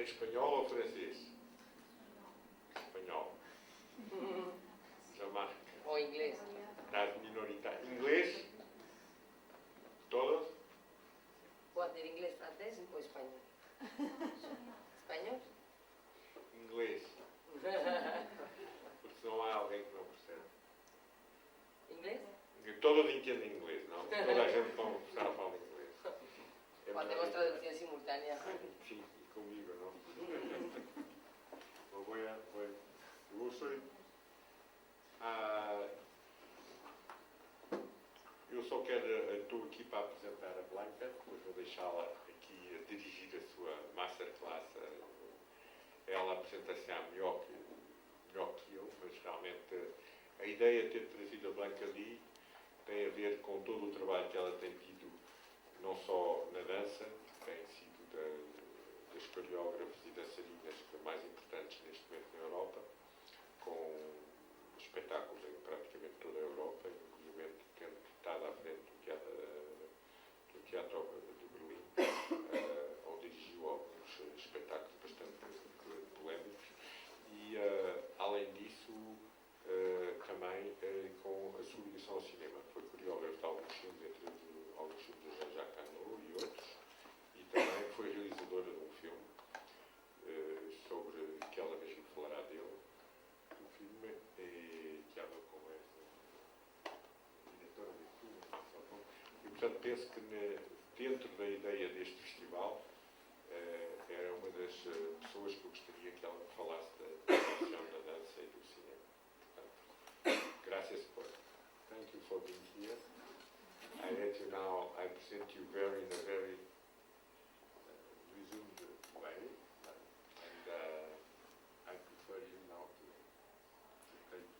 espanhol ou francês? Espanhol. Dinamarca. O inglês. Estás minoritário. Inglês? Todos? Puedo hacer inglés, francés o español. ¿Español? Inglês. Porque senão há alguém que não percebe. ¿Inglés? Todos entendem inglês, não? Toda a gente conversar fala inglés. O hacemos traducción simultánea. Sim, e comigo, não? Eu sei. Eu só quero, estou aqui para apresentar a Blanca, depois vou deixá-la aqui a dirigir a sua masterclass. Ela apresenta-se melhor que eu, mas realmente a ideia de ter trazido a Blanca ali tem a ver com todo o trabalho que ela tem tido, não só na dança, que tem sido das coreógrafas e dançarinas mais importantes neste momento na Europa, com espetáculos em praticamente toda a Europa, inclusive tendo estado à frente do Teatro de Berlim, onde dirigiu alguns espetáculos bastante polémicos, e além disso também com a sua ligação ao cinema. Foi coreógrafo de alguns filmes, entre alguns filmes de Jean-Jacques Hano e outros, e também foi realizadora de um filme sobre que ela mesmo falará dele. O filme que ela com essa diretora de filme. E portanto penso que dentro da ideia deste festival era uma das pessoas que eu gostaria que ela falasse da questão da dança e do cinema. Portanto, graças por. Thank you for being here. I let you now, I present you in a very resumed way, and I prefer you now to take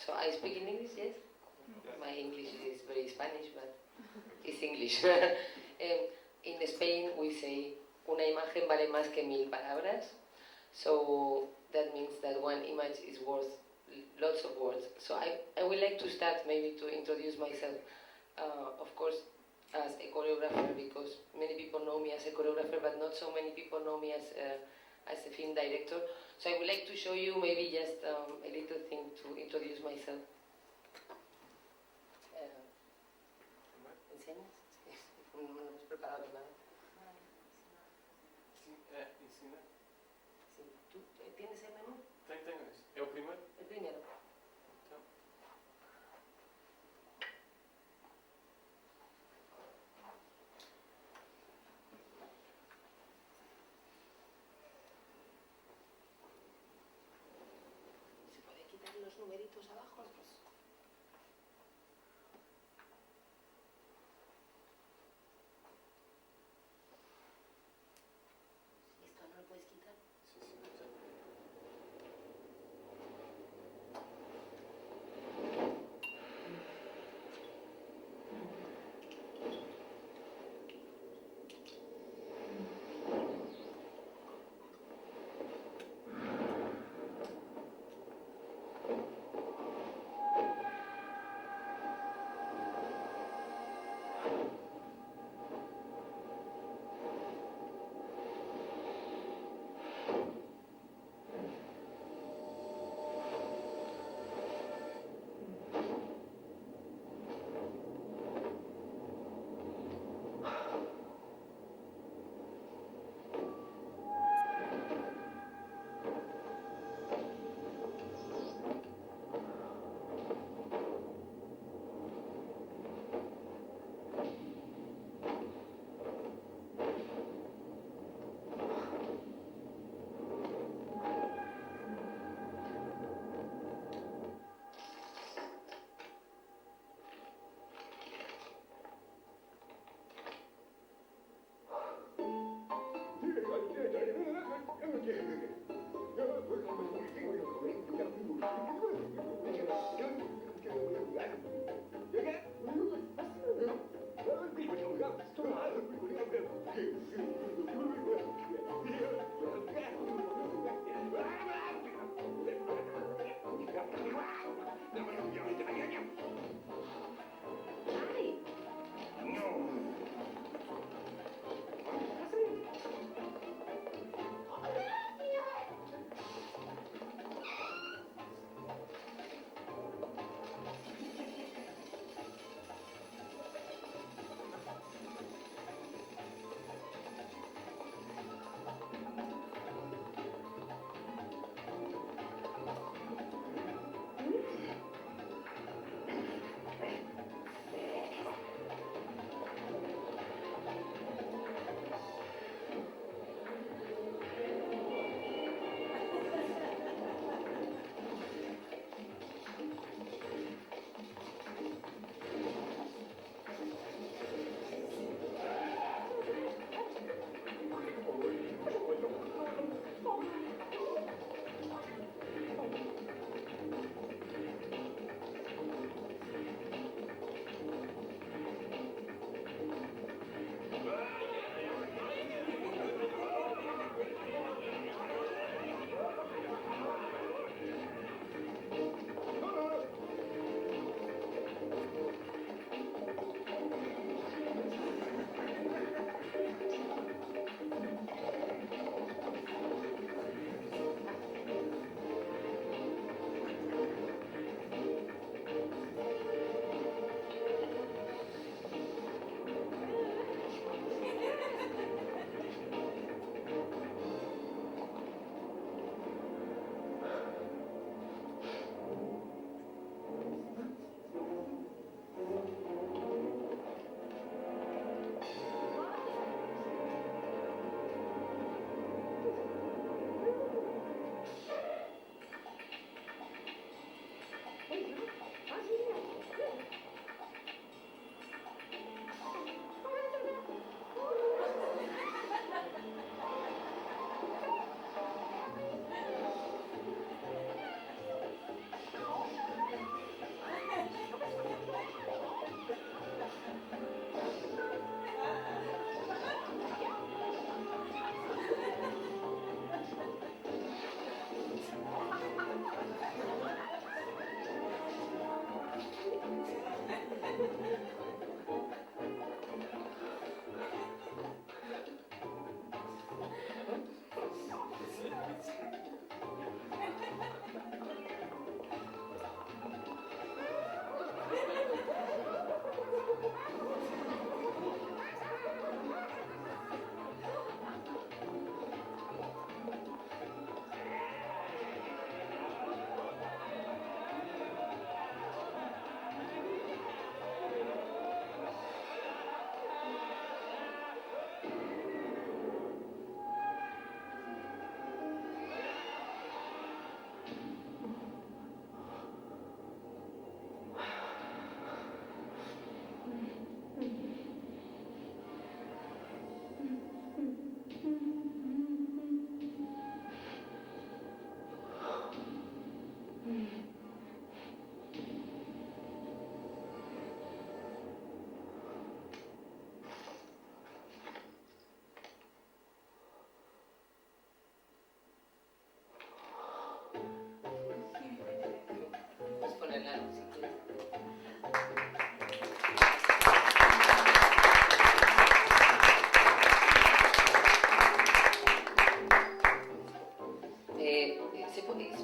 So I speak in English, yes? Yes. My English is very Spanish, but it's English. In Spain we say, una imagen vale más que 1000 palabras. So that means that one image is worth lots of words. So I would like to start maybe to introduce myself, of course, as a choreographer, because many people know me as a choreographer, but not so many people know me as a film director. So I would like to show you maybe just a little thing to introduce myself. ¿Enseñas? No hemos preparado nada. Sim, ensina. Sí. ¿Tú tienes el menú? Tenho isso. É o primeiro? El primero. Então. ¿Se puede quitar los numeritos abajo? ¿Esto no lo puedes quitar? Sim, já. si quieres.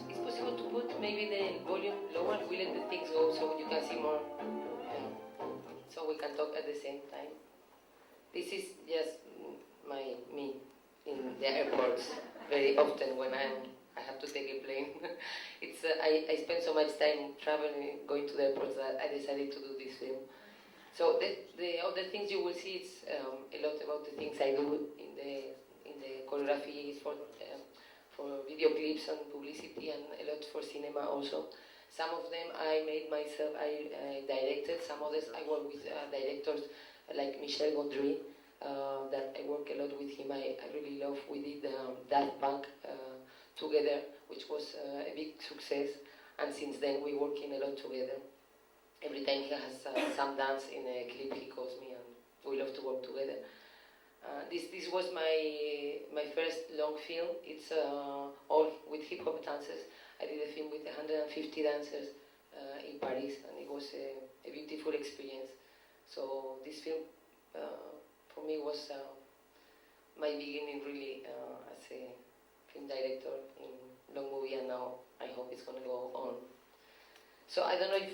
It's possible to put maybe the volume lower. We let the things go so you can see more, so we can talk at the same time. This is just me in the airports very often when I have to take a plane. It's I spend so much time traveling, going to the airports that I decided to do this film. So the other things you will see is a lot about the things I do in the choreography for video clips and publicity, and a lot for cinema also. Some of them I made myself, I directed. Some others I work with directors like Michel Gondry, that I work a lot with him. I really love. We did Daft Punk together, which was a big success, and since then we're working a lot together. Every time he has some dance in a clip, he calls me, and we love to work together. This was my first long film. It's all with hip hop dancers. I did a film with 150 dancers in Paris, and it was a beautiful experience. So this film for me was my beginning really as a film director in long movie, and now I hope it's going to go on. So I don't know if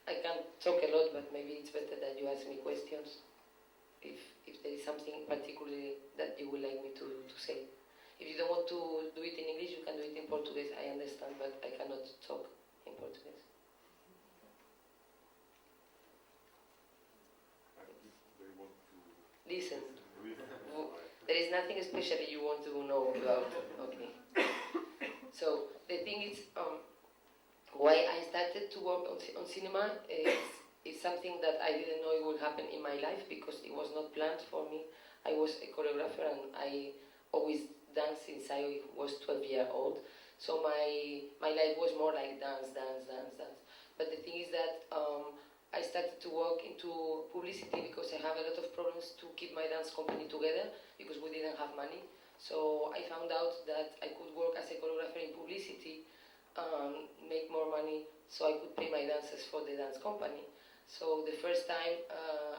I can talk a lot, but maybe it's better that you ask me questions. If there is something particularly that you would like me to say. If you don't want to do it in English, you can do it in Portuguese. I understand, but I cannot talk in Portuguese. They want to Listen. listen. There is nothing especially you want to know about. Okay. So the thing is, why I started to work on cinema is something that I didn't know it would happen in my life, because it was not planned for me. I was a choreographer, and I always danced since I was 12 years old. So my life was more like dance. But the thing is that I started to work into publicity because I have a lot of problems to keep my dance company together because we didn't have money. So I found out that I could work as a choreographer in publicity, make more money, so I could pay my dancers for the dance company. So the first time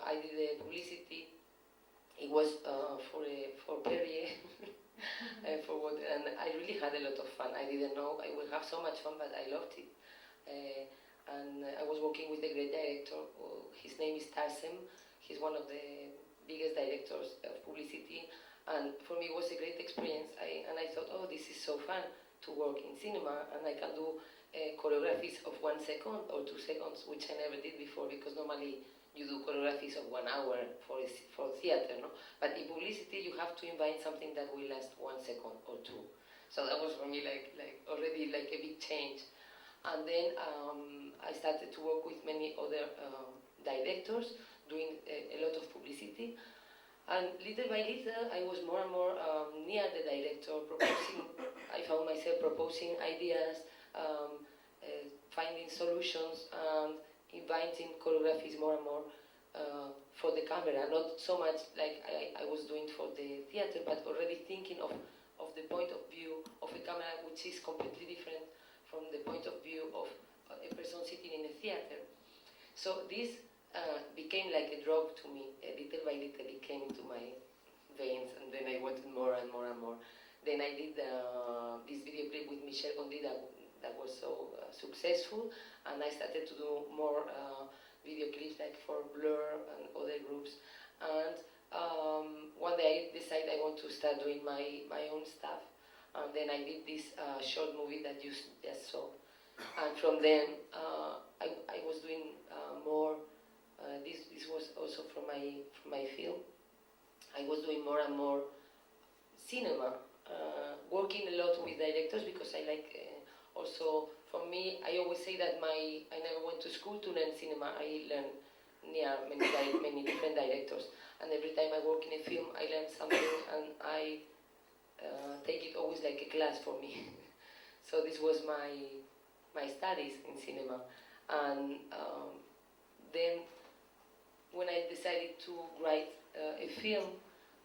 I did the publicity, it was for Perrier, and I really had a lot of fun. I didn't know I would have so much fun, but I loved it. And I was working with a great director. His name is Tarsem. He's one of the biggest directors of publicity, and for me it was a great experience. And I thought, oh, this is so fun to work in cinema, and I can do choreographies of 1 second or 2 seconds, which I never did before, because normally you do choreographies of 1 hour for theater, no? But in publicity you have to invent something that will last 1 second or 2. So that was for me like already like a big change. And then I started to work with many other directors, doing a lot of publicity. And little by little, I was more and more near the director, I found myself proposing ideas, finding solutions, and inviting choreographies more and more for the camera. Not so much like I was doing for the theater, but already thinking of the point of view of a camera which is completely different from the point of view of a person sitting in a theater. So this became like a drug to me. Little by little it came into my veins, and then I wanted more and more and more. Then I did this video clip with Michel Gondry that was so successful, and I started to do more video clips like for Blur and other groups. And one day I decided I want to start doing my own stuff, and then I did this short movie that you just saw. And from then I was doing more. This was also from my film. I was doing more and more cinema, working a lot with directors, because I like also, for me, I always say that I never went to school to learn cinema. I learned near many different directors, and every time I work in a film I learn something, and I take it always like a class for me. So this was my studies in cinema. And then when I decided to write a film,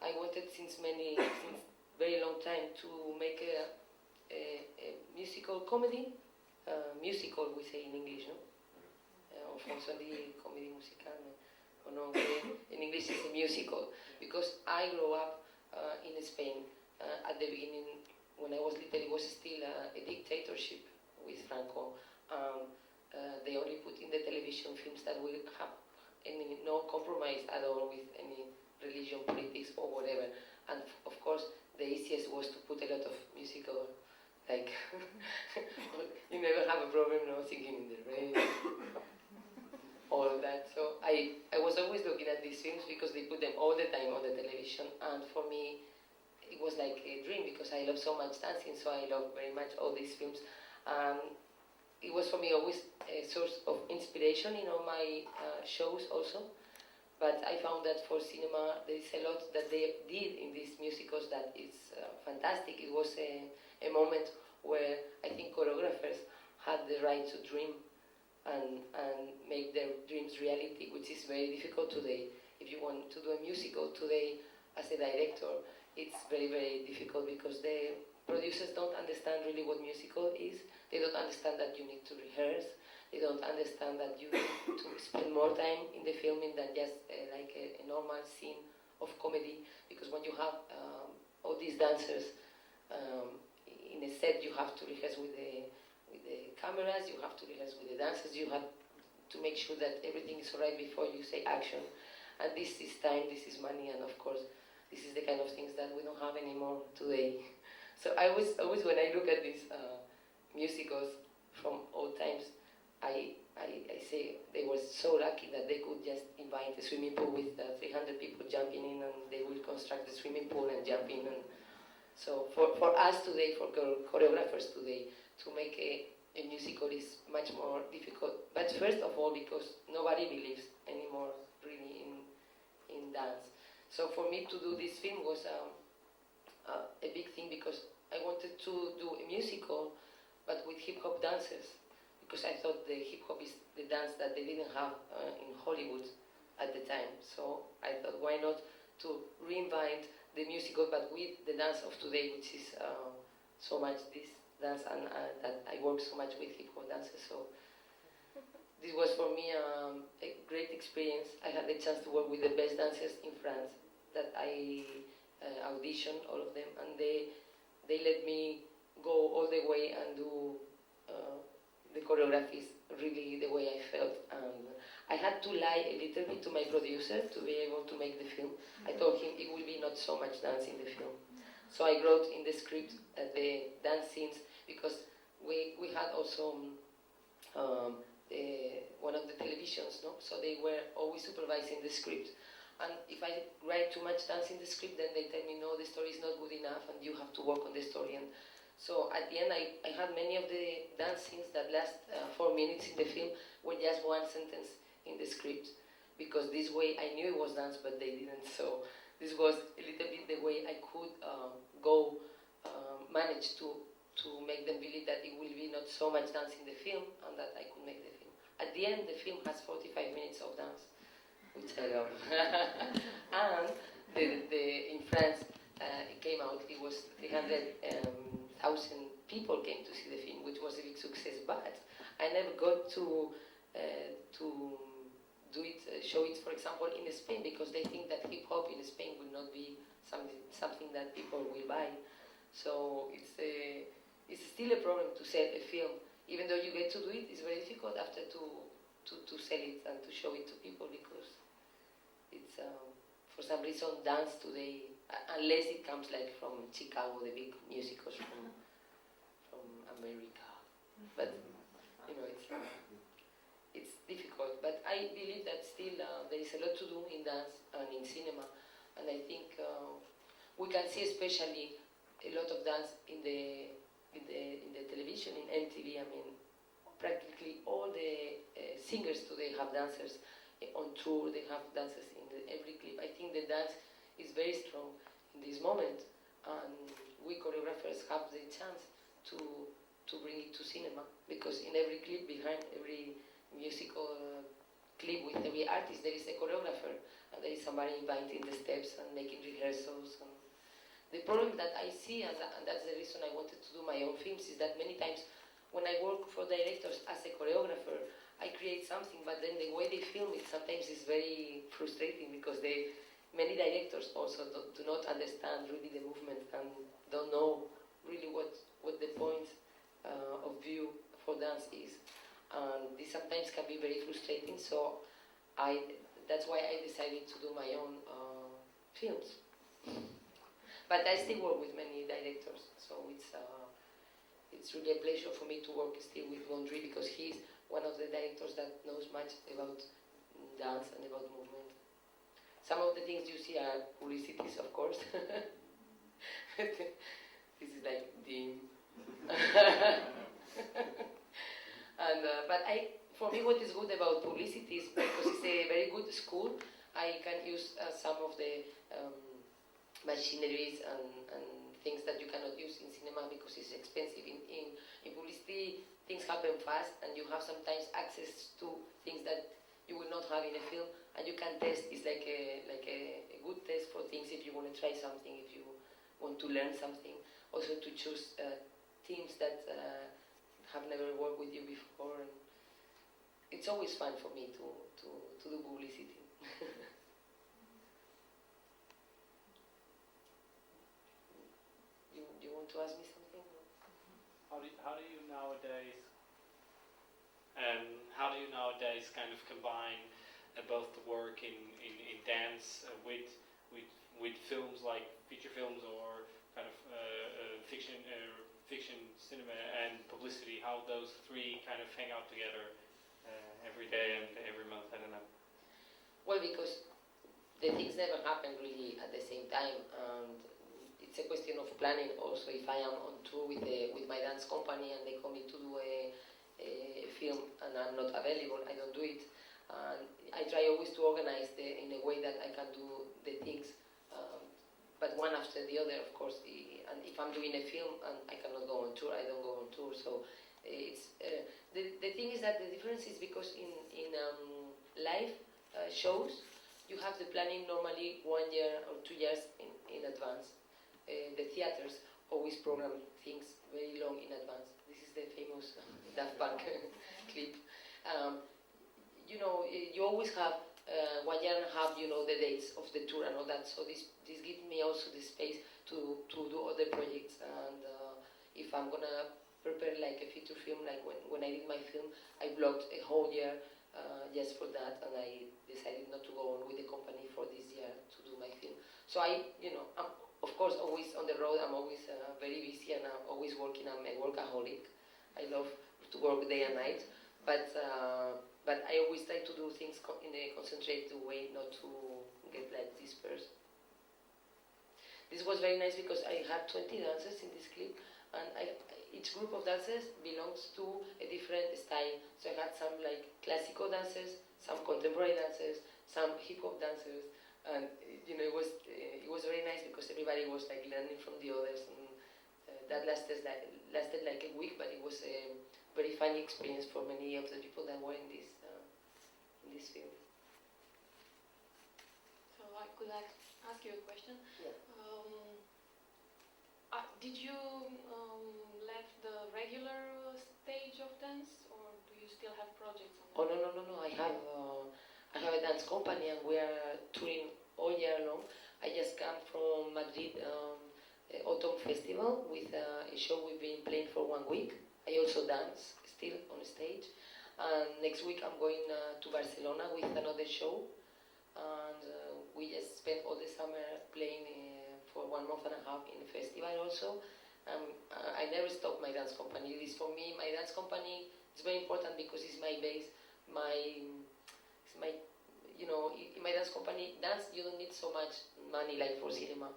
I wanted since very long time to make a musical comedy, musical we say in English, no? fonction di comedy musicale, o no, in English it's a musical, because I grew up in Spain. At the beginning, when I was little, it was still a dictatorship with Franco. They only put in the television films that will have no compromise at all with any religion, politics, or whatever. And of course, the easiest was to put a lot of musical, like, you never have a problem, no, singing in the rain, all of that. So I was always looking at these films because they put them all the time on the television, and for me, it was like a dream because I love so much dancing, so I love very much all these films. It was for me always a source of inspiration in all my shows also. But I found that for cinema, there is a lot that they did in these musicals that is fantastic. It was a moment where I think choreographers had the right to dream and make their dreams reality, which is very difficult today. If you want to do a musical today as a director, it's very, very difficult because the producers don't understand really what musical is. They don't understand that you need to rehearse. They don't understand that you need to spend more time in the filming than just like a normal scene of comedy. Because when you have all these dancers in a set, you have to rehearse with the cameras, you have to rehearse with the dancers, you have to make sure that everything is alright before you say action. And this is time, this is money, and of course, this is the kind of things that we don't have anymore today. So I always when I look at these musicals from old times, I say they were so lucky that they could just invite a swimming pool with 300 people jumping in, and they will construct the swimming pool and jump in. And so for us today, for choreographers today, to make a musical is much more difficult. But first of all, because nobody believes anymore really in dance. So for me to do this film was a big thing because I wanted to do a musical, but with hip-hop dancers, because I thought the hip-hop is the dance that they didn't have in Hollywood at the time. So I thought, why not to reinvent the musical, but with the dance of today, which is so much this dance, and that I work so much with hip-hop dancers. So this was for me a great experience. I had the chance to work with the best dancers in France that I auditioned, all of them, and they let me go all the way and do the choreographies really the way I felt. I had to lie a little bit to my producer to be able to make the film. I told him it will be not so much dance in the film. So I wrote in the script the dance scenes because we had also one of the televisions, no? So they were always supervising the script. And if I write too much dance in the script, then they tell me, no, the story is not good enough and you have to work on the story. And so at the end, I had many of the dance scenes that last 4 minutes in the film were just one sentence in the script. Because this way I knew it was dance, but they didn't. So this was a little bit the way I could manage to make them believe that it will be not so much dance in the film and that I could make the film. At the end, the film has 45 minutes of dance, which I love. And in France, it came out, it was 300,000 people came to see the film, which was a big success, but I never got to do it, show it, for example, in Spain, because they think that hip-hop in Spain will not be something that people will buy. So it's still a problem to sell a film. Even though you get to do it, it's very difficult after to sell it and to show it to people, because it's, for some reason, dance today, unless it comes like from Chicago, the big musicals from America. But, you know, it's difficult. But I believe that still there is a lot to do in dance and in cinema. And I think we can see especially a lot of dance in the television, in MTV. I mean, practically all the singers today have dancers on tour. They have dancers in every clip. I think the dance is very strong in this moment, and we choreographers have the chance to bring it to cinema, because in every clip, behind every musical clip with every artist, there is a choreographer, and there is somebody inviting the steps and making rehearsals. And the problem that I see, and that's the reason I wanted to do my own films, is that many times when I work for directors as a choreographer, I create something, but then the way they film it sometimes is very frustrating because many directors also do not understand really the movement and don't know really what the point of view for dance is. And this sometimes can be very frustrating, so that's why I decided to do my own films. But I still work with many directors, so it's really a pleasure for me to work still with Gondry because he's one of the directors that knows much about dance and about movement. Some of the things you see are publicities, of course. This is like dim. But for me, what is good about publicity is because it's a very good school. I can use some of the machineries and things that you cannot use in cinema because it's expensive. In publicity, things happen fast, and you have sometimes access to things that you will not have in a film, and you can test. It's like a good test for things if you want to try something, if you want to learn something. Also to choose teams that have never worked with you before. And it's always fun for me to do publicity. You want to ask me something? How do you nowadays kind of combine both the work in dance with films like feature films or kind of fiction cinema and publicity? How those three kind of hang out together every day and every month? I don't know. Well, because the things never happen really at the same time, and it's a question of planning also. If I am on tour with my dance company and they call me to do a film and I'm not available, I don't do it. And I try always to organize in a way that I can do the things, but one after the other, of course. And if I'm doing a film and I cannot go on tour, I don't go on tour. So it's the thing is that the difference is because in live shows, you have the planning normally 1 year or 2 years in advance. The theaters always program things very long in advance. This is the famous Daft Punk clip. You always have 1 year and a half, the dates of the tour and all that. So this gives me also the space to do other projects. And if I'm gonna prepare like a feature film, like when I did my film, I blocked a whole year just for that, and I decided not to go on with the company for this year to do my film. So I'm of course always on the road. I'm always very busy, and I'm always working. I'm a workaholic. I love to work day and night, but I always try to do things in a concentrated way, not to get like dispersed. This was very nice because I had 20 dancers in this clip, and each group of dancers belongs to a different style. So I had some like classical dancers, some contemporary dancers, some hip hop dancers, and it was very nice because everybody was like learning from the others, and that lasted like a week, but it was a very funny experience for many of the people that were in this film. So could I ask you a question? Yeah. Did you left the regular stage of dance, or do you still have projects on that? Oh no! I have a dance company, and we are touring all year long. I just come from Madrid Autumn Festival with a show we've been playing for 1 week. I also dance still on stage, and next week I'm going to Barcelona with another show, and we just spent all the summer playing for 1.5 months in a festival also. I never stopped my dance company. It is for me, my dance company is very important because it's my base, in my dance company, you don't need so much money like for cinema.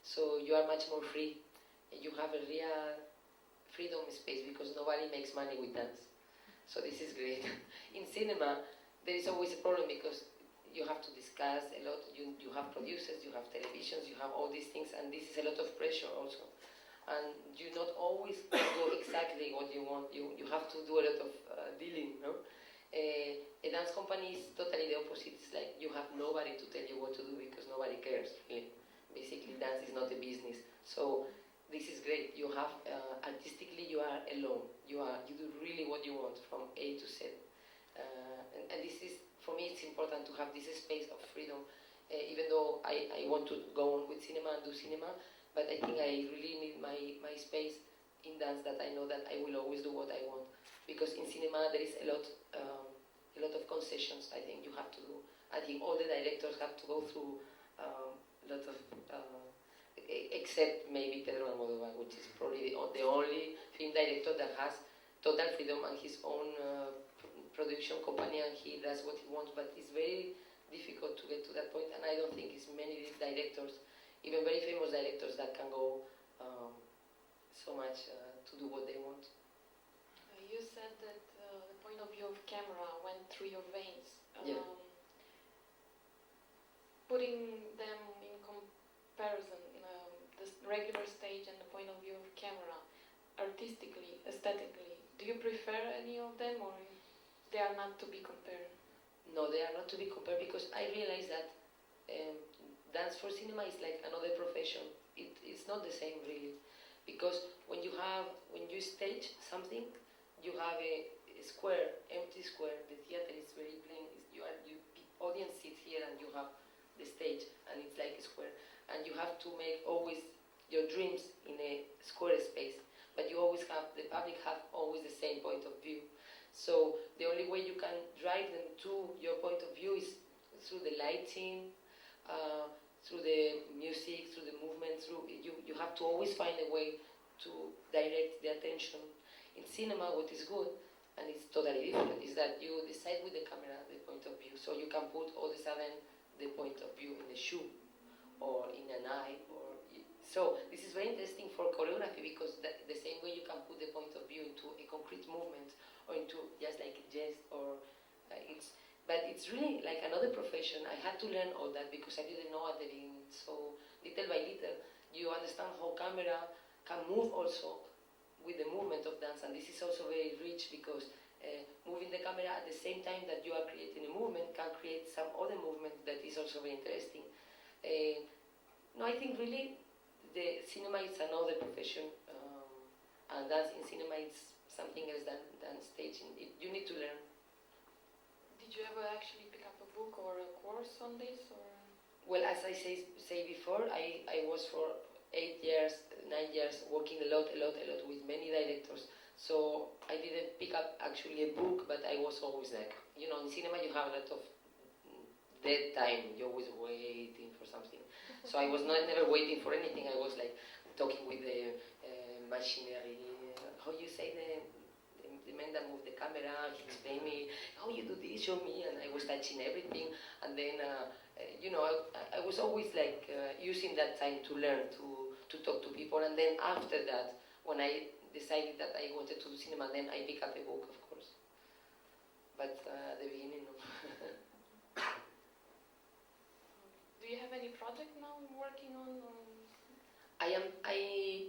So you are much more free. You have a real freedom space because nobody makes money with dance. So this is great. In cinema, there is always a problem because you have to discuss a lot. You have producers, you have televisions, you have all these things, and this is a lot of pressure also. And you not always do exactly what you want. You have to do a lot of dealing, no? A dance company is totally the opposite. It's like you have nobody to tell you what to do because nobody cares, really. Basically, dance is not a business. So this is great. You have artistically, you are alone. You do really what you want from A to Z. And this is, for me, it's important to have this space of freedom, even though I want to go on with cinema and do cinema, but I think I really need my space in dance, that I know that I will always do what I want. Because in cinema there is a lot of concessions I think you have to do. I think all the directors have to go through a lot of, except maybe Pedro Almodovar, which is probably the only film director that has total freedom and his own production company, and he does what he wants, but it's very difficult to get to that point, and I don't think it's many directors, even very famous directors, that can go so much to do what they want. You said that the point of view of camera went through your veins. Yeah. Putting them in comparison, the regular stage and the point of view of camera, artistically, aesthetically, do you prefer any of them, or they are not to be compared? No, they are not to be compared, because I realize that dance for cinema is like another profession. It's not the same really, because when you stage something, you have a square, empty square. The theater is very plain. Audience sits here and you have the stage, and it's like a square, and you have to make always your dreams in a square space, but you always have, the public have always the same point of view. So the only way you can drive them to your point of view is through the lighting, through the music, through the movement, you have to always find a way to direct the attention. In cinema, what is good, and it's totally different, is that you decide with the camera the point of view, so you can put all of a sudden the point of view in the shoe, or in an eye, so this is very interesting for choreography, because the same way you can put the point of view into a concrete movement, or into just like a jest, or but it's really like another profession. I had to learn all that because I didn't know at the beginning. So little by little, you understand how camera can move also with the movement of dance, and this is also very rich, because moving the camera at the same time that you are creating a movement can create some other movement that is also very interesting. No, I think really the cinema is another profession, and dance in cinema is something else than staging. You need to learn. Did you ever actually pick up a book or a course on this, or? Well, as I say before, I was for 8 years, 9 years working a lot with many directors. So I didn't pick up actually a book, but I was always like, in cinema you have a lot of dead time. You're always waiting for something. So I was never waiting for anything. I was like talking with the machinery. How you say the man that moved the camera? He explained me how you do this, show me, and I was touching everything. And then I was always like using that time to learn, to talk to people. And then after that, when I decided that I wanted to do cinema, then I picked up a book, of course. But at the beginning, no. Do you have any project now working on? I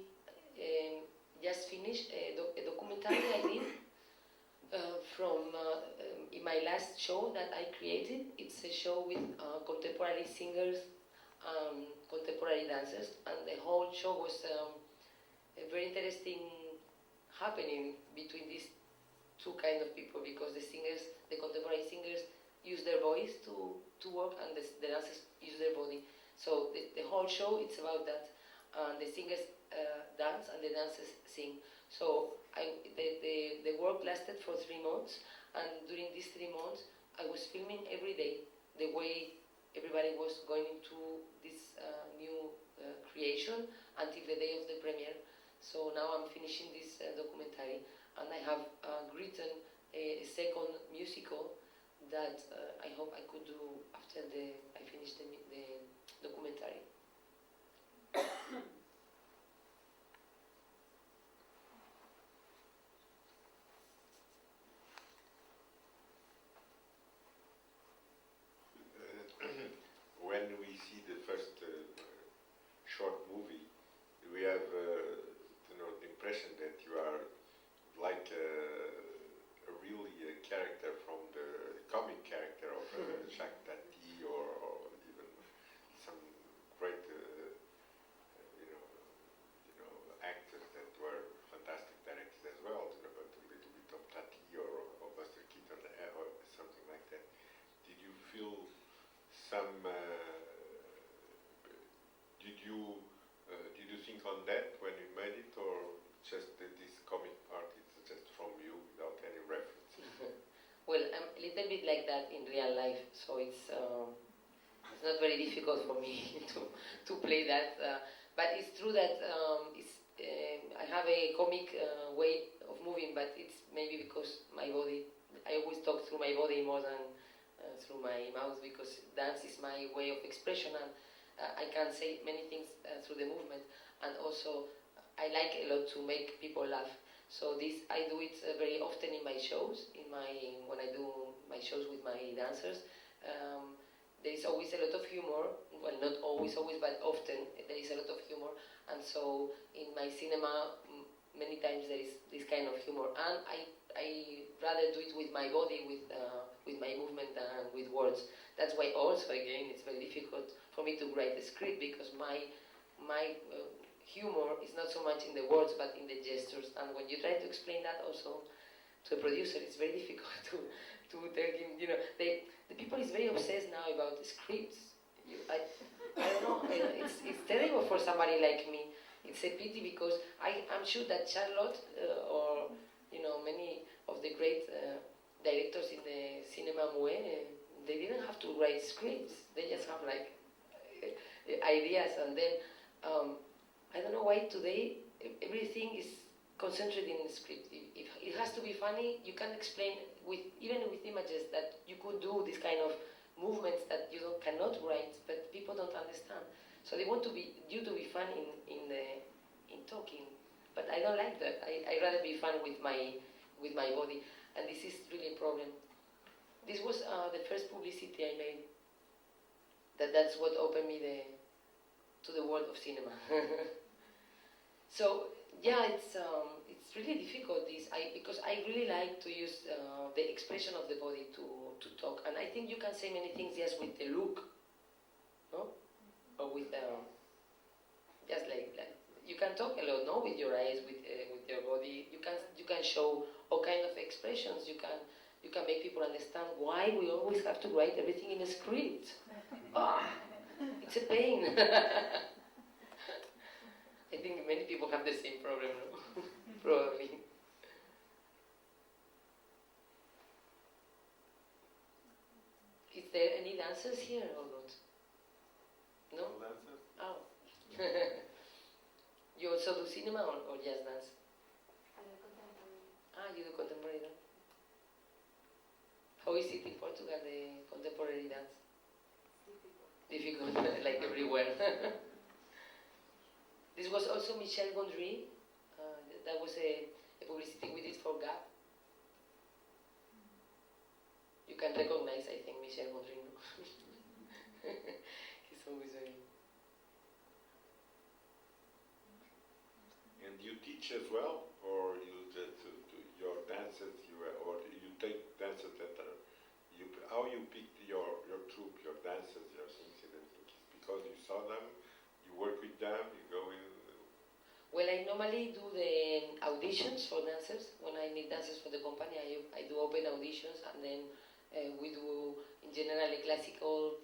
just finished a documentary I did from in my last show that I created. It's a show with contemporary singers, contemporary dancers, and the whole show was a very interesting happening between these two kind of people, because the contemporary singers use their voice to work, and the dancers use their body. So the whole show, it's about that. The singers dance and the dancers sing. So the work lasted for 3 months, and during these 3 months I was filming every day the way everybody was going into this new creation until the day of the premiere. So now I'm finishing this documentary, and I have written a second musical that I hope I could do after I finish the documentary. When we see the first short movie, we have the impression that you are like a really character from the comic character of Jacques Tati, or even some great like that in real life, so it's not very difficult for me to play that. But it's true that I have a comic way of moving, but it's maybe because my body. I always talk through my body more than through my mouth, because dance is my way of expression, and I can say many things through the movement. And also, I like a lot to make people laugh. So this I do it very often in my shows. When I do my shows with my dancers. There is always a lot of humor. Well, not always, but often there is a lot of humor. And so in my cinema, many times there is this kind of humor. And I rather do it with my body, with my movement than with words. That's why also, again, it's very difficult for me to write a script, because my humor is not so much in the words, but in the gestures. And when you try to explain that also to a producer, it's very difficult to tell him, the people is very obsessed now about the scripts. I don't know, it's terrible for somebody like me. It's a pity, because I'm sure that Charlotte or many of the great directors in the cinema muet, they didn't have to write scripts. They just have like ideas, and then I don't know why today everything is concentrated in the script. If it has to be funny, you can explain even with images that you could do this kind of movements that you cannot write, but people don't understand. So they want you to be fun in talking, but I don't like that. I rather be fun with my body, and this is really a problem. This was the first publicity I made. That's what opened me to the world of cinema. So yeah, it's really difficult because I really like to use the expression of the body to talk, and I think you can say many things just with the look, no, or with just like you can talk a lot, no, with your eyes, with your body. You can show all kind of expressions. You can make people understand why we always have to write everything in a script. It's a pain. I think many people have the same problem, no? Probably. Is there any dancers here or not? No? Dancers? Oh. You also do cinema or just dance? You do contemporary dance. How is it in Portugal, the contemporary dance? Difficult, like everywhere. This was also Michel Gondry. That was a publicity we did for Gap. You can recognize, I think, Michel Gondry, no? He's always very... And you teach as well, or you your dancers, or you take dancers that are how you pick your troupe, your dancers, your things, because you saw them, you work with them, you go in. Well, I normally do the auditions for dancers. When I need dancers for the company, I do open auditions, and then we do, in general, a classical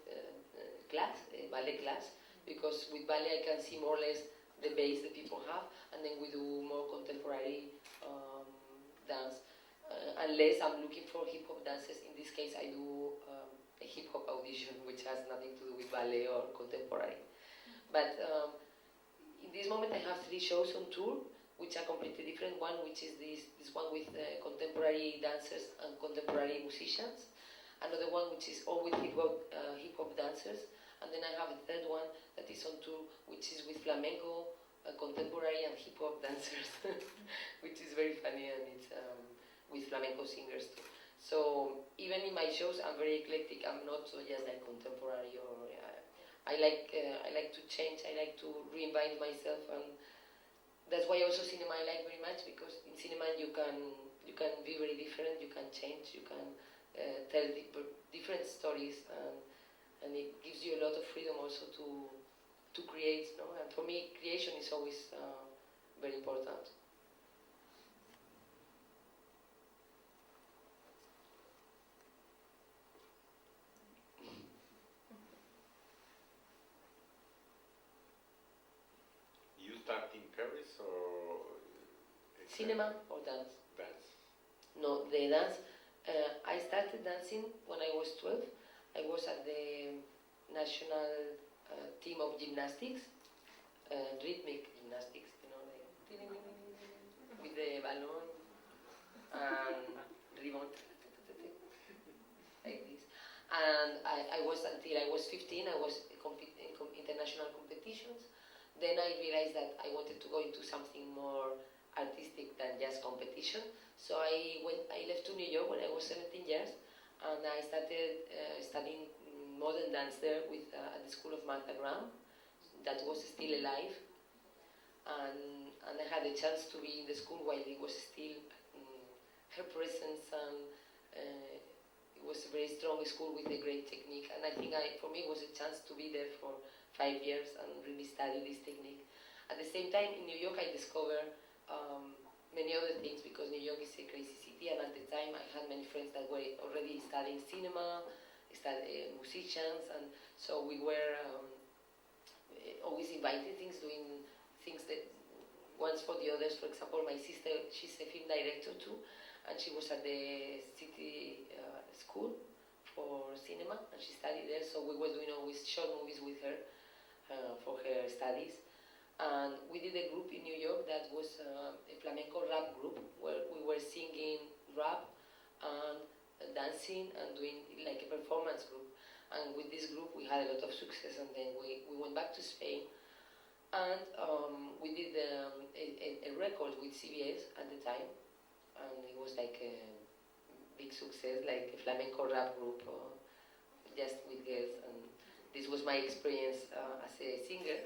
class, a ballet class, because with ballet I can see more or less the base that people have, and then we do more contemporary dance. Unless I'm looking for hip-hop dancers, in this case I do a hip-hop audition, which has nothing to do with ballet or contemporary. But in this moment I have 3 shows on tour, which are completely different. One which is this one with contemporary dancers and contemporary musicians. Another one which is all with hip-hop dancers. And then I have a third one that is on tour, which is with flamenco, contemporary and hip-hop dancers, which is very funny, and it's with flamenco singers too. So even in my shows I'm very eclectic. I'm not so just like contemporary, or I like to change. I like to reinvent myself, and that's why also cinema I like very much, because in cinema you can be very different. You can change. You can tell different stories, and it gives you a lot of freedom also to create. No? And for me, creation is always very important. Start in Paris or cinema or dance? Dance. No, the dance. I started dancing when I was 12. I was at the national team of gymnastics, rhythmic gymnastics, you know, like with the balloon and ribbon, like this. And I was, until I was 15, I was in international competitions. Then I realized that I wanted to go into something more artistic than just competition. So I left to New York when I was 17 years, and I started studying modern dance there at the school of Martha Graham, that was still alive. And I had the chance to be in the school while it was still her presence, and it was a very strong school with a great technique. And I think for me it was a chance to be there for 5 years and really study this technique. At the same time, in New York, I discovered many other things, because New York is a crazy city, and at the time I had many friends that were already studying cinema, musicians, and so we were always inviting things, doing things that once for the others. For example, my sister, she's a film director too, and she was at the city school for cinema, and she studied there, so we were doing always short movies with her for her studies. And we did a group in New York that was a flamenco rap group, where we were singing rap and dancing and doing like a performance group. And with this group we had a lot of success, and then we went back to Spain, and we did a record with CBS at the time, and it was like a big success, like a flamenco rap group, just with girls, and this was my experience as a singer.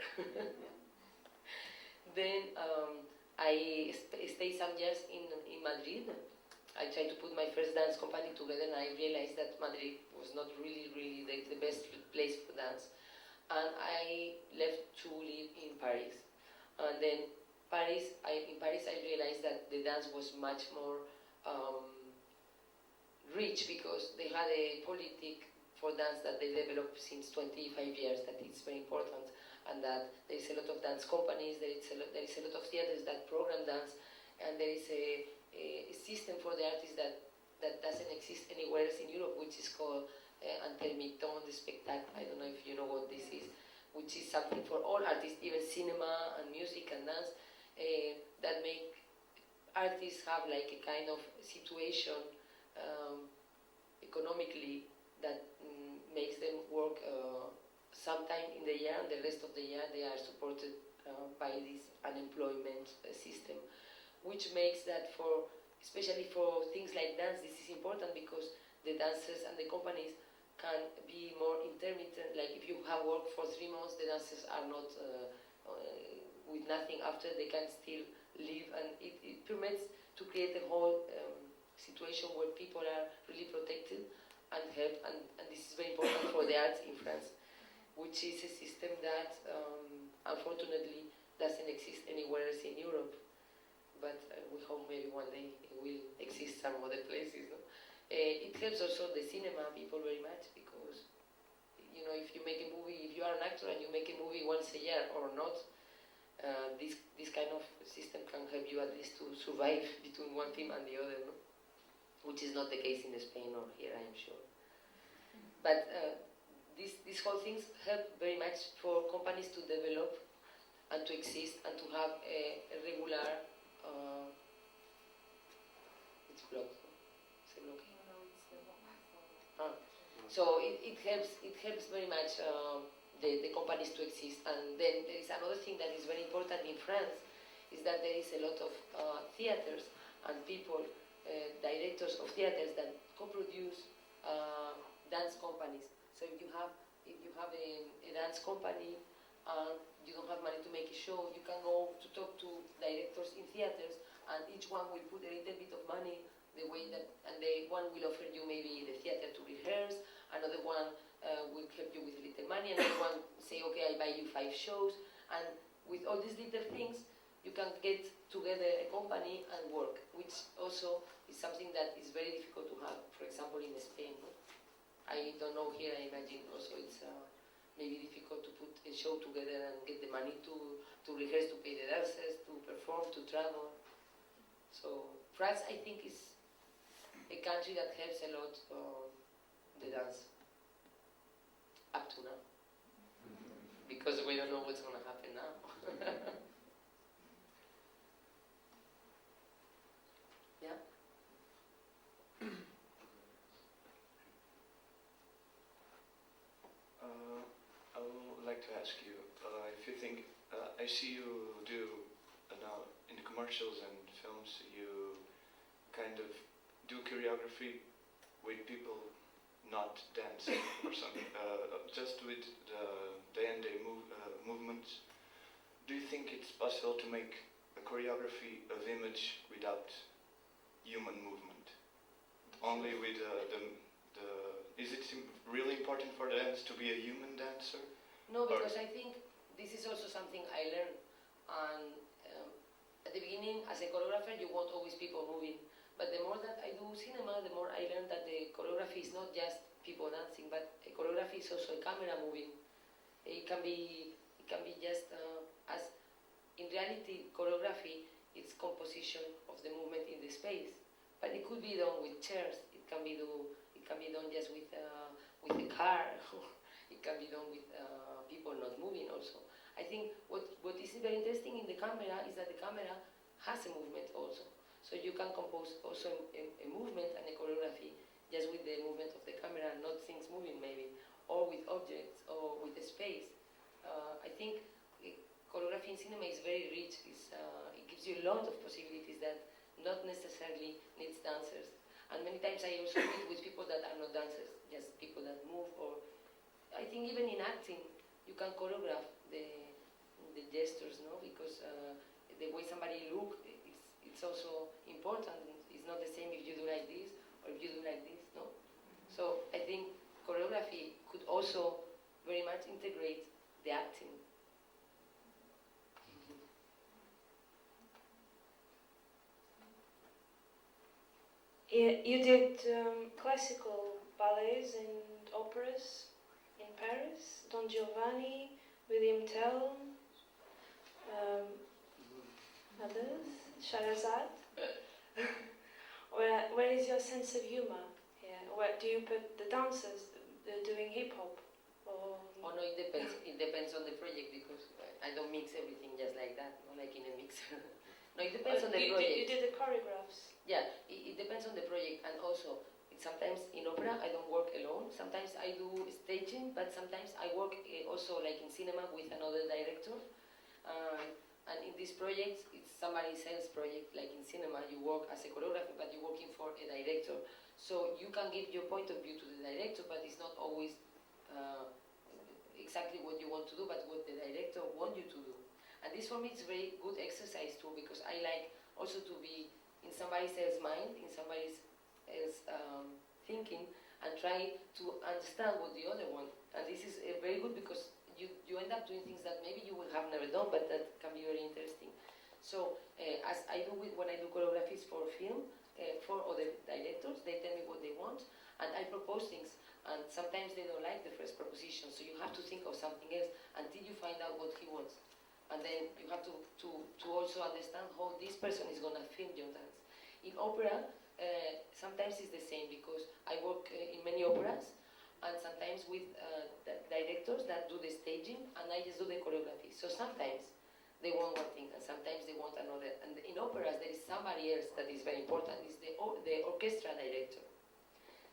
Then I stayed some years in Madrid. I tried to put my first dance company together, and I realized that Madrid was not really the best place for dance. And I left to live in Paris. And then in Paris I realized that the dance was much more rich, because they had a politic for dance that they developed since 25 years, that is very important, and that there is a lot of dance companies, there is a lot of theaters that program dance, and there is a system for the artists that doesn't exist anywhere else in Europe, which is called intermittent de spectacle. I don't know if you know what this is, which is something for all artists, even cinema and music and dance, that make artists have like a kind of situation economically that makes them work sometime in the year, and the rest of the year they are supported by this unemployment system, which makes that especially for things like dance, this is important, because the dancers and the companies can be more intermittent. Like if you have worked for 3 months, the dancers are not with nothing after, they can still live, and it permits to create a whole situation where people are really protected and help, and this is very important for the arts in France, which is a system that unfortunately doesn't exist anywhere else in Europe, but we hope maybe one day it will exist some other places. No? It helps also the cinema people very much, because you know, if you make a movie, if you are an actor and you make a movie once a year or not, this kind of system can help you at least to survive between one film and the other, no? Which is not the case in Spain or here, I am sure. But these whole things help very much for companies to develop and to exist and to have a regular. It's blocked. It's blocked. So it helps very much the companies to exist. And then there is another thing that is very important in France, is that there is a lot of theaters and people, directors of theaters, that co-produce dance companies. So if you have a dance company and you don't have money to make a show, you can go to talk to directors in theaters, and each one will put a little bit of money, the way that, and one will offer you maybe the theater to rehearse, another one will help you with a little money, another one say, okay, I'll buy you 5 shows, and with all these little things, you can get together a company and work, which also is something that is very difficult to have, for example, in Spain. No? I don't know here, I imagine also it's maybe difficult to put a show together and get the money to rehearse, to pay the dancers, to perform, to travel. So France, I think, is a country that helps a lot the dance up to now, because we don't know what's going to happen now. Yeah. I would like to ask you if you think I see you do now in the commercials and films you kind of do choreography with people not dancing or something, just with the end-day movements. Do you think it's possible to make a choreography of image without human movement? Only with is it really important for the dance to be a human dancer? No, because I think this is also something I learned. And at the beginning, as a choreographer, you want always people moving. But the more that I do cinema, the more I learn that the choreography is not just people dancing, but a choreography is also a camera moving. It can be just as in reality, choreography is composition of the movement in the space. But it could be done with chairs. It can be done just with a car. It can be done with people not moving also. I think what is very interesting in the camera is that the camera has a movement also. So you can compose also a movement and a choreography just with the movement of the camera, not things moving maybe, or with objects, or with the space. I think choreography in cinema is very rich. It gives you a lot of possibilities that not necessarily needs dancers. And many times I also meet with people that are not dancers, just people that move. Or I think even in acting, you can choreograph the gestures, no? Because the way somebody looks, it's also important. It's not the same if you do like this or if you do like this, no? So I think choreography could also very much integrate the acting. You did classical ballets and operas in Paris, Don Giovanni, William Tell, others, Sherazade. Where is your sense of humor here? Where do you put the dancers doing hip hop? Oh no, it depends. It depends on the project, because I don't mix everything just like that, not like in a mixer. No, it depends on the project. You did the choreographs. Yeah, it depends on the project, and also sometimes in opera I don't work alone. Sometimes I do staging, but sometimes I work also like in cinema with another director. And in these projects, it's somebody else's project. Like in cinema, you work as a choreographer, but you're working for a director. So you can give your point of view to the director, but it's not always exactly what you want to do, but what the director wants you to do. And this for me is very good exercise too, because I like also to be in somebody else's mind, in somebody else's thinking, and try to understand what the other wants. And this is very good, because you end up doing things that maybe you will have never done, but that can be very interesting. So as I do when I do choreographies for film, for other directors, they tell me what they want, and I propose things. And sometimes they don't like the first proposition, so you have to think of something else until you find out what he wants. And then you have to also understand how this person is going to film your dance. In opera, sometimes it's the same, because I work in many operas, and sometimes with directors that do the staging, and I just do the choreography. So sometimes they want one thing, and sometimes they want another. And in operas, there is somebody else that is very important. It's the orchestra director.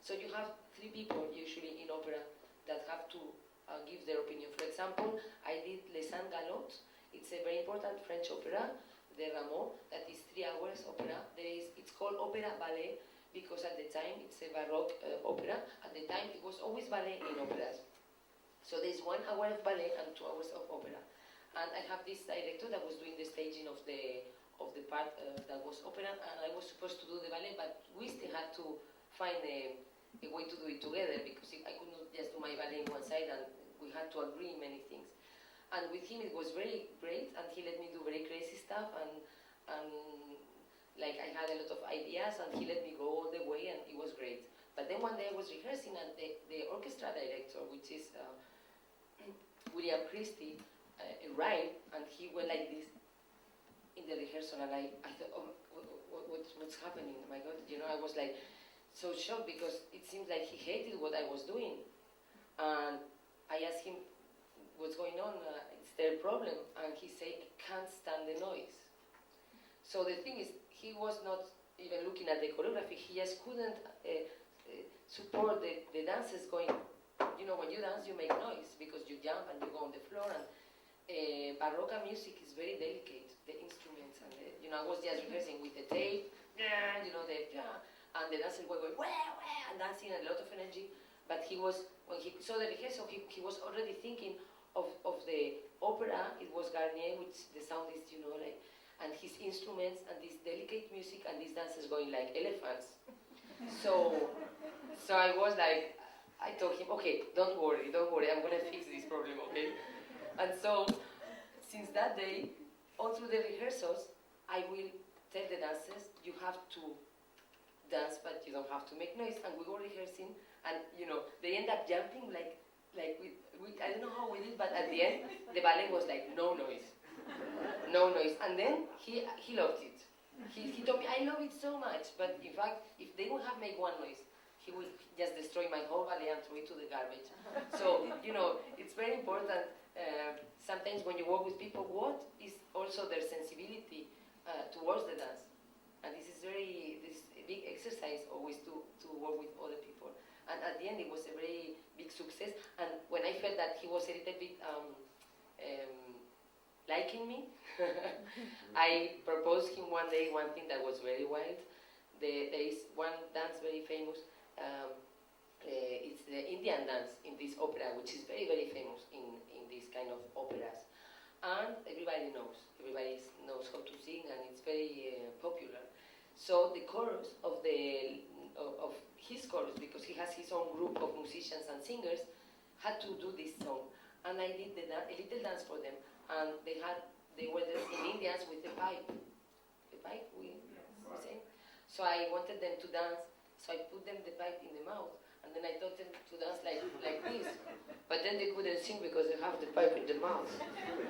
So you have 3 people usually in opera that have to give their opinion. For example, I did Les Saints Galottes. It's a very important French opera, the Rameau, that is 3 hours opera. It's called opera ballet, because at the time it's a Baroque opera. At the time it was always ballet in operas. So there's 1 hour of ballet and 2 hours of opera. And I have this director that was doing the staging of the part that was opera, and I was supposed to do the ballet, but we still had to find a way to do it together, because I could not just do my ballet on one side, and we had to agree many things. And with him it was very great, and he let me do very crazy stuff, and like I had a lot of ideas, and he let me go all the way, and it was great. But then one day I was rehearsing, and the orchestra director, which is William Christie, arrived, and he went like this in the rehearsal, and I thought, oh, what's happening? Oh my God, I was like, so shocked because it seems like he hated what I was doing. And I asked him what's going on, it's their problem. And he said, I can't stand the noise. So the thing is, he was not even looking at the choreography, he just couldn't support the dances going, you know, when you dance you make noise because you jump and you go on the floor. And Barroca music is very delicate, the instruments, and you know, I was just rehearsing with the tape, you know, and the dancers were going, wah, wah, and dancing and a lot of energy. But he was, when he saw the rehearsal, he was already thinking of the opera. It was Garnier, which the sound is, you know, like, and his instruments and this delicate music and these dances going like elephants. So I was like, I told him, okay, don't worry, I'm gonna fix this problem, okay? And so, since that day, all through the rehearsals, I will tell the dancers, you have to dance, but you don't have to make noise. And we were rehearsing, and you know, they end up jumping like we I don't know how we did, but at the end, the ballet was like, no noise. No noise. And then he loved it. He told me, I love it so much, but in fact, if they would have made one noise, he would just destroy my whole ballet and throw it to the garbage. So, you know, it's very important. Sometimes when you work with people, what is also their sensibility towards the dance? And this is a big exercise always to work with other people. And at the end, it was a very big success. And when I felt that he was a little bit liking me, I proposed him one day one thing that was very wild. There is one dance very famous. It's the Indian dance in this opera, which is very, very famous in these kind of operas. And everybody knows how to sing, and it's very popular. So the chorus of his chorus, because he has his own group of musicians and singers, had to do this song. And I did a little dance for them. And they were in Indians with the pipe. The pipe, we say. So I wanted them to dance, so I put them the pipe in the mouth, and then I taught them to dance like this. But then they couldn't sing because they have the pipe in the mouth.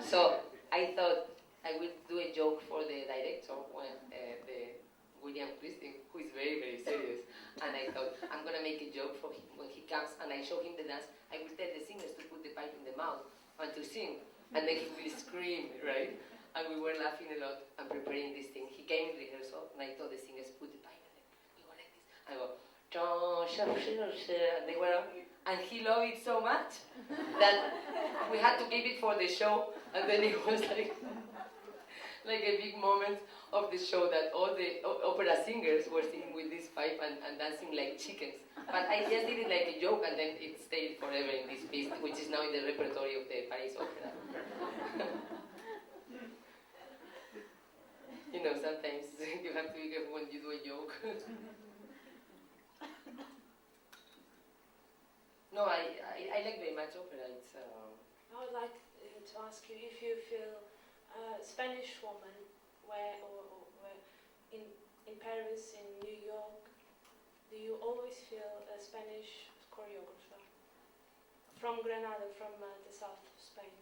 So I thought I would do a joke for the director, when the William Christie, who is very, very serious. And I thought, I'm going to make a joke for him when he comes and I show him the dance. I will tell the singers to put the pipe in the mouth and to sing. And then he will scream, right? And we were laughing a lot and preparing this thing. He came in rehearsal and I told the singers, put the pipe in there. We go like this. I go, and they were, and he loved it so much that we had to keep it for the show. And then it was like a big moment of the show that all the opera singers were singing with this pipe and dancing like chickens. But I just did it like a joke, and then it stayed forever in this piece, which is now in the repertory of the Paris Opera. You know, sometimes you have to be careful when you do a joke. No, I like very much opera. It's I would like to ask you if you feel a Spanish woman where in Paris, in New York, do you always feel a Spanish choreographer from Granada, from the south of Spain?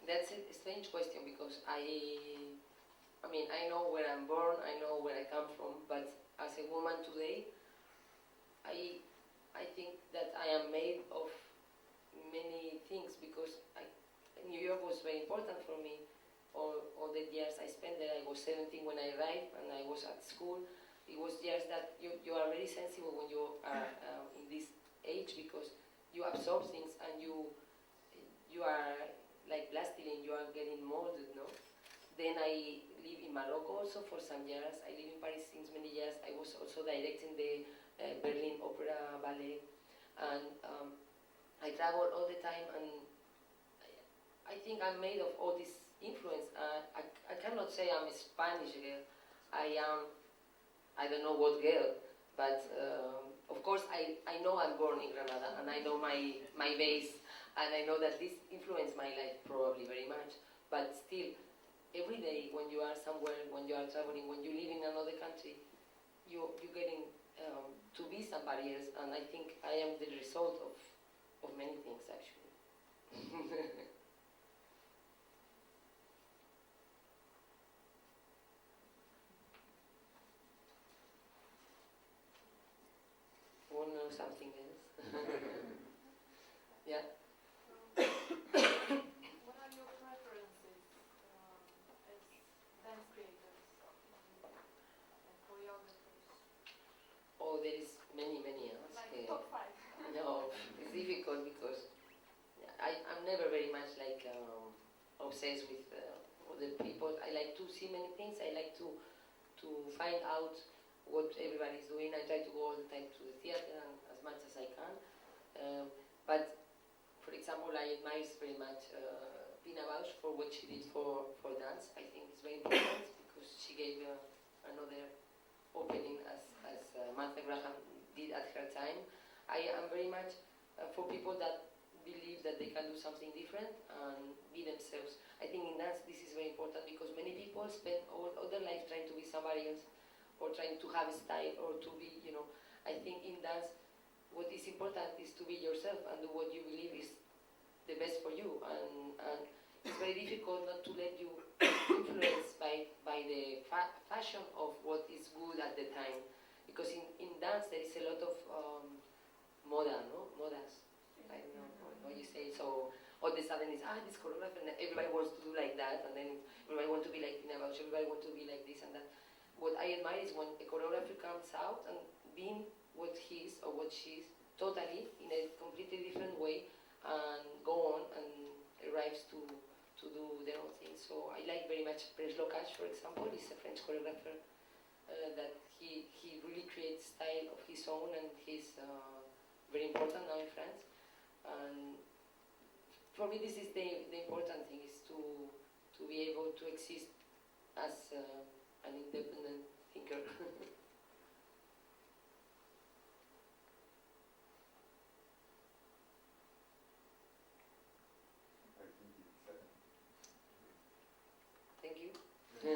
That's a strange question because I mean, I know where I'm born, I know where I come from, but as a woman today, I think that I am made of many things because New York was very important for me. All the years I spent there, I was 17 when I arrived and I was at school. It was just that you are very sensible when you are in this age because you absorb things and you are like plastilin, you are getting molded, no? Then I live in Morocco also for some years. I live in Paris since many years. I was also directing the Berlin Opera Ballet. And I travel all the time, and I think I'm made of all this influence. I cannot say I'm a Spanish girl. I don't know what girl, but of course I know I'm born in Granada, and I know my base, and I know that this influenced my life probably very much. But still, every day when you are somewhere, when you are traveling, when you live in another country, you're getting to be somebody else, and I think I am the result of many things actually. know something else. Yeah. What are your preferences as dance creators and choreographers? Oh, there is many else. Like top 5. No, it's difficult because I'm never very much like obsessed with other people. I like to see many things. I like to find out what everybody's doing. I try to go all the time to the theater and as much as I can. But for example, I admire very much Pina Bausch for what she did for dance. I think it's very important because she gave another opening as Martha Graham did at her time. I am very much for people that believe that they can do something different and be themselves. I think in dance this is very important because many people spend all their life trying to be somebody else or trying to have a style or to be, I think in dance what is important is to be yourself and do what you believe is the best for you, and it's very difficult not to let you influence by the fashion of what is good at the time, because in dance there is a lot of modas, I don't know how you say, so all of a sudden it's this choreographer and everybody wants to do like that, and then everybody wants to be like Pina Bausch, everybody wants to be like this and that. What I admire is when a choreographer comes out and being what he is or what she is totally in a completely different way and go on and arrives to do their own thing. So I like very much Preslocage, for example. He's a French choreographer that he really creates style of his own, and he's very important now in France. And for me, this is the important thing, is to be able to exist as an independent thinker. Thank you. You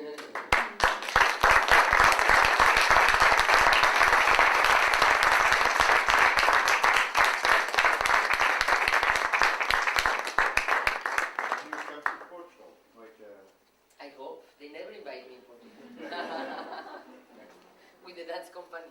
come to Portugal, like I hope. They never invite me for with the dance company.